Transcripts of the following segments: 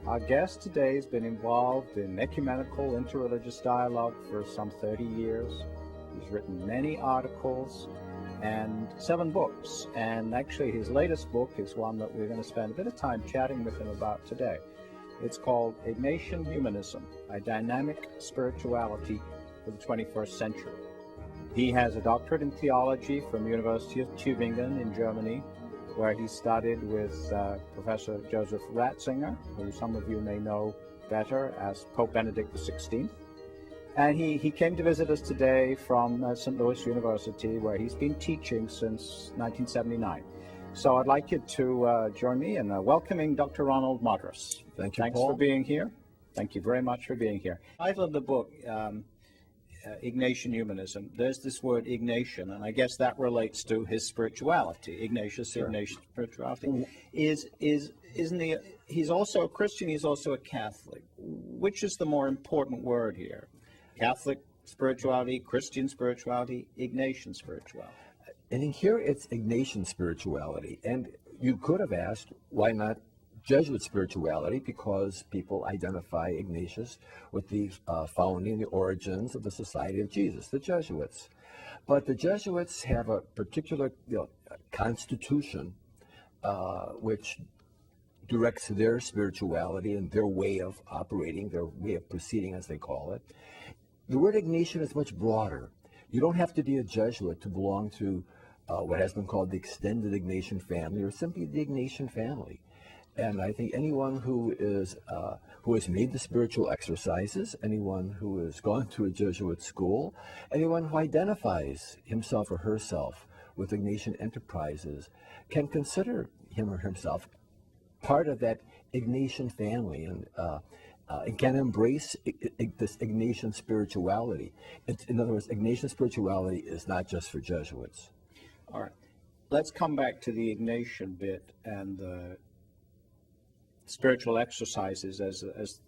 Our guest today has been involved in ecumenical interreligious dialogue for some 30 years. He's written many articles and 7 books. And actually his latest book is one that we're going to spend a bit of time chatting with him about today. It's called Ignatian Humanism, a Dynamic Spirituality for the 21st Century. He has a doctorate in theology from the University of Tübingen in Germany, where he studied with Professor Joseph Ratzinger, who some of you may know better as Pope Benedict XVI. And he came to visit us today from St. Louis University, where he's been teaching since 1979. So I'd like you to join me in welcoming Dr. Ronald Madras. Thank you, Thanks Paul. for being here. Thank you very much for being here. Title of the book, Ignatian Humanism. There's this word Ignatian, and I guess that relates to his spirituality. Ignatius, sure. Ignatian spirituality. Isn't he? He's also a Christian. He's also a Catholic. Which is the more important word here? Catholic spirituality, Christian spirituality, Ignatian spirituality. And here it's Ignatian spirituality. And you could have asked, why not Jesuit spirituality? Because people identify Ignatius with the founding, the origins of the Society of Jesus, the Jesuits. But the Jesuits have a particular constitution which directs their spirituality and their way of operating, their way of proceeding, as they call it. The word Ignatian is much broader. You don't have to be a Jesuit to belong to what has been called the extended Ignatian family, or simply the Ignatian family. And I think anyone who has made the spiritual exercises, anyone who has gone to a Jesuit school, anyone who identifies himself or herself with Ignatian enterprises can consider him or himself part of that Ignatian family and can embrace this Ignatian spirituality. In other words, Ignatian spirituality is not just for Jesuits. All right. Let's come back to the Ignatian bit and the spiritual exercises as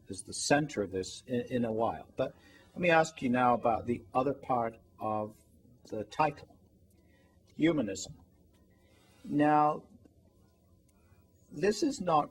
the center of this in a while. But let me ask you now about the other part of the title, humanism. Now, this is not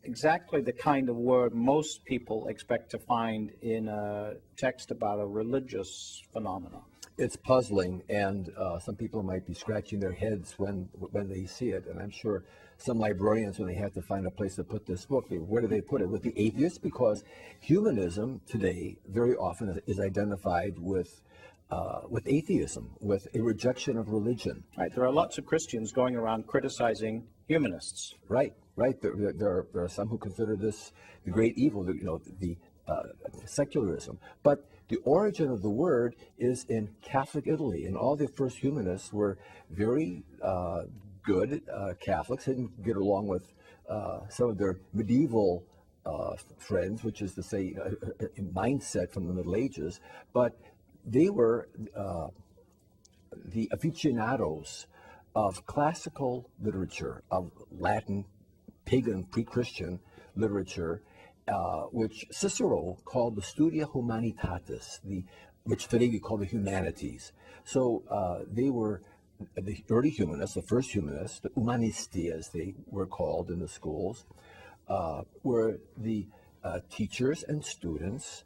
exactly the kind of word most people expect to find in a text about a religious phenomenon. It's puzzling, and some people might be scratching their heads when they see it, and I'm sure some librarians, when they have to find a place to put this book, where do they put it? With the atheists? Because humanism today very often is identified with atheism, with a rejection of religion. Right. There are lots of Christians going around criticizing humanists. Right. There are some who consider this the great evil, the secularism. But the origin of the word is in Catholic Italy, and all the first humanists were very good Catholics, didn't get along with some of their medieval friends, which is to say a mindset from the Middle Ages, but they were the aficionados of classical literature, of Latin, pagan, pre-Christian literature, which Cicero called the Studia Humanitatis, which today we call the humanities. So they were the early humanists, the first humanists, the umanisti as they were called in the schools, were the teachers and students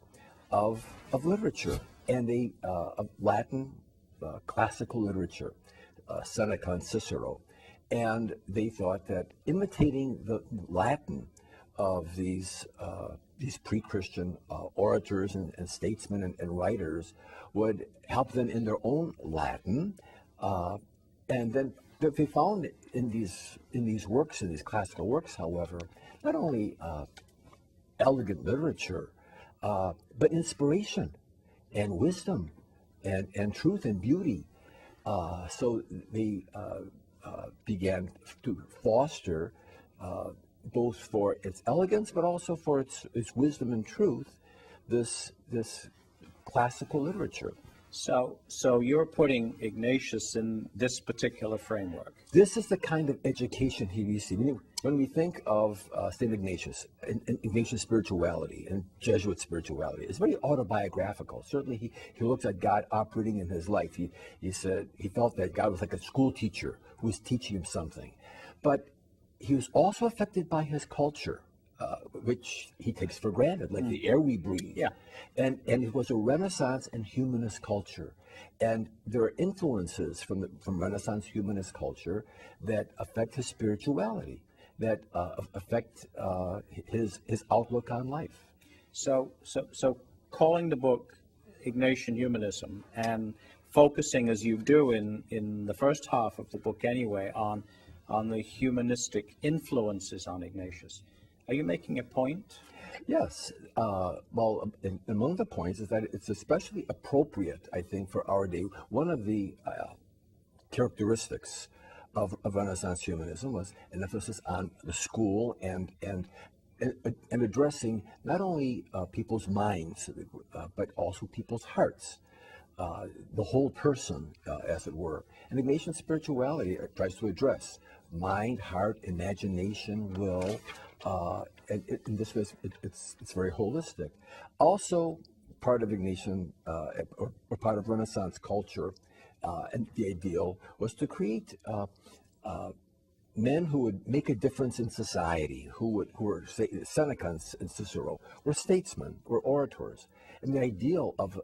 of literature, and of Latin classical literature, Seneca and Cicero. And they thought that imitating the Latin of these pre-Christian orators and statesmen and writers would help them in their own Latin. And then they found in these works, in these classical works, however, not only elegant literature, but inspiration and wisdom and truth and beauty. So they began to foster, both for its elegance, but also for its wisdom and truth, this classical literature. So you're putting Ignatius in this particular framework. This is the kind of education he received. When we think of St. Ignatius and Ignatian spirituality and Jesuit spirituality, it's very autobiographical. Certainly he looked at God operating in his life. He said he felt that God was like a school teacher who was teaching him something. But he was also affected by his culture. which he takes for granted, like the air we breathe. Yeah. And it was a Renaissance and humanist culture. And there are influences from Renaissance humanist culture that affect his spirituality, that affect his outlook on life. So calling the book Ignatian Humanism and focusing, as you do in the first half of the book anyway, on the humanistic influences on Ignatius, are you making a point? Yes. Well, among the points is that it's especially appropriate, I think, for our day. One of the characteristics of Renaissance humanism was an emphasis on the school and addressing not only people's minds, but also people's hearts, the whole person, as it were. And Ignatian spirituality tries to address mind, heart, imagination, will, and in this way, it's very holistic. Also, part of Ignatian, or part of Renaissance culture, and the ideal was to create men who would make a difference in society, who were, say, Seneca and Cicero, were statesmen, were orators. And the ideal of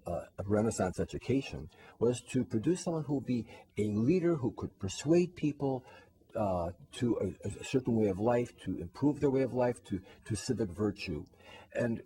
Renaissance education was to produce someone who would be a leader who could persuade people to a certain way of life, to improve their way of life, to civic virtue. And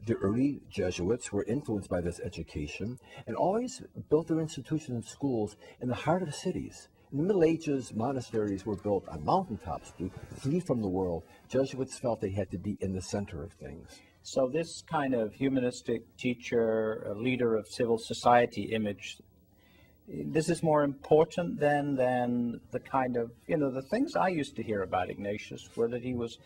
the early Jesuits were influenced by this education and always built their institutions and schools in the heart of cities. In the Middle Ages, monasteries were built on mountaintops to flee from the world. Jesuits felt they had to be in the center of things. So this kind of humanistic teacher, a leader of civil society image, this is more important than the kind of, the things I used to hear about Ignatius were that he was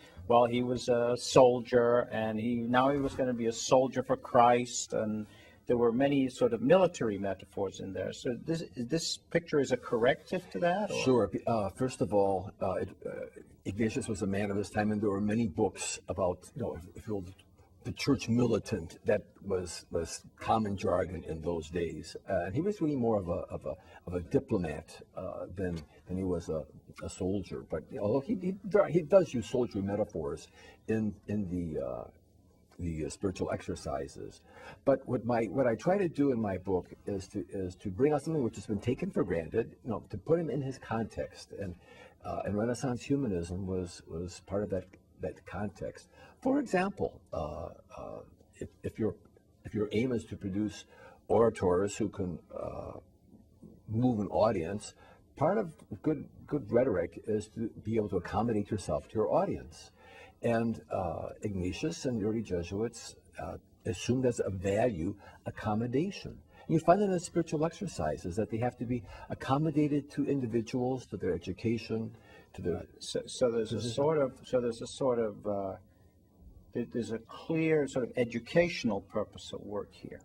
a soldier, and now he was going to be a soldier for Christ, and there were many sort of military metaphors in there. So this picture is a corrective to that? Or? Sure. First of all, Ignatius was a man of his time, and there were many books about, if you will, the church militant. That was common jargon in those days. And he was really more of a diplomat than he was a soldier. But although he does use soldierly metaphors in the spiritual exercises. But what I try to do in my book is to bring out something which has been taken for granted, to put him in his context. And Renaissance humanism was part of that context. For example, if your aim is to produce orators who can move an audience, part of good rhetoric is to be able to accommodate yourself to your audience. And Ignatius and the early Jesuits assumed as a value accommodation. And you find that in the spiritual exercises that they have to be accommodated to individuals, to their education, to their. There's a clear sort of educational purpose at work here.